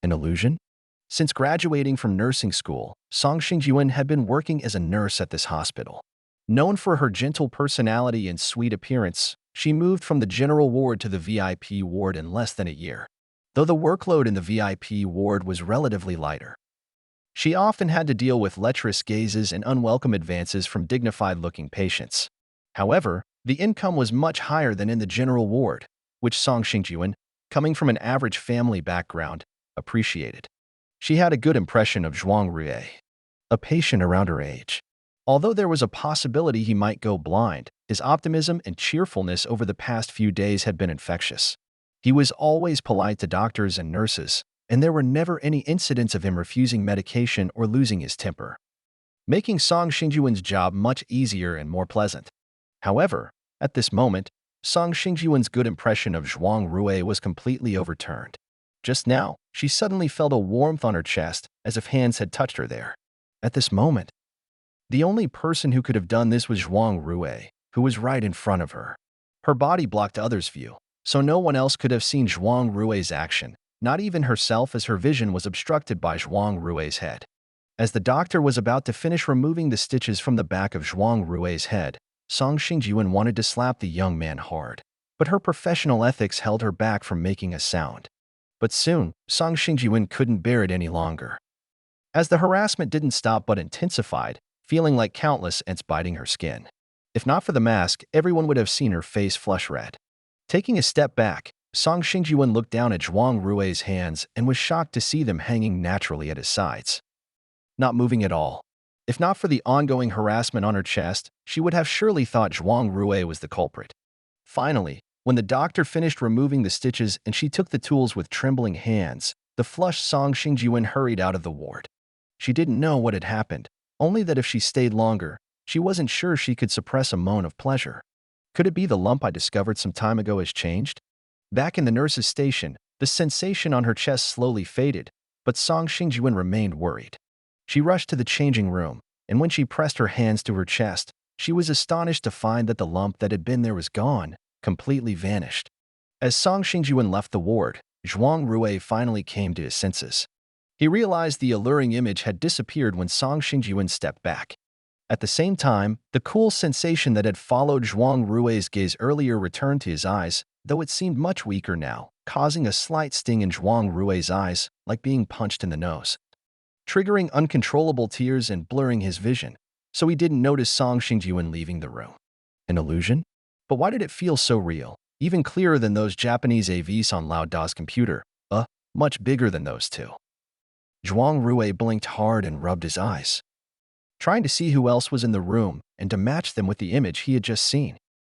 An illusion? Since graduating from nursing school, Song Xingyuan had been working as a nurse at this hospital. Known for her gentle personality and sweet appearance, she moved from the general ward to the VIP ward in less than a year, though the workload in the VIP ward was relatively lighter. She often had to deal with lecherous gazes and unwelcome advances from dignified-looking patients. However, the income was much higher than in the general ward, which Song Xingyuan, coming from an average family background, appreciated. She had a good impression of Zhuang Rui, a patient around her age. Although there was a possibility he might go blind, his optimism and cheerfulness over the past few days had been infectious. He was always polite to doctors and nurses, and there were never any incidents of him refusing medication or losing his temper, making Song Xingyuan's job much easier and more pleasant. However, at this moment, Song Xingyuan's good impression of Zhuang Rui was completely overturned. Just now, she suddenly felt a warmth on her chest, as if hands had touched her there. At this moment, the only person who could have done this was Zhuang Rui, who was right in front of her. Her body blocked others' view, so no one else could have seen Zhuang Rui's action, not even herself, as her vision was obstructed by Zhuang Rui's head. As the doctor was about to finish removing the stitches from the back of Zhuang Rui's head, Song Xingyuan wanted to slap the young man hard, but her professional ethics held her back from making a sound. But soon, Song Xingyuan couldn't bear it any longer. As the harassment didn't stop but intensified, feeling like countless ants biting her skin. If not for the mask, everyone would have seen her face flush red. Taking a step back, Song Xingyuan looked down at Zhuang Rui's hands and was shocked to see them hanging naturally at his sides, not moving at all. If not for the ongoing harassment on her chest, she would have surely thought Zhuang Rui was the culprit. Finally, when the doctor finished removing the stitches and she took the tools with trembling hands, the flushed Song Xingyuan hurried out of the ward. She didn't know what had happened, only that if she stayed longer, she wasn't sure she could suppress a moan of pleasure. Could it be the lump I discovered some time ago has changed? Back in the nurse's station, the sensation on her chest slowly faded, but Song Xingyuan remained worried. She rushed to the changing room, and when she pressed her hands to her chest, she was astonished to find that the lump that had been there was gone, completely vanished. As Song Xingyuan left the ward, Zhuang Rui finally came to his senses. He realized the alluring image had disappeared when Song Xingyuan stepped back. At the same time, the cool sensation that had followed Zhuang Rui's gaze earlier returned to his eyes, though it seemed much weaker now, causing a slight sting in Zhuang Rui's eyes, like being punched in the nose, triggering uncontrollable tears and blurring his vision, so he didn't notice Song Xingyuan leaving the room. An illusion? But why did it feel so real, even clearer than those Japanese AVs on Lao Da's computer, much bigger than those two? Zhuang Rui blinked hard and rubbed his eyes, trying to see who else was in the room and to match them with the image he had just seen.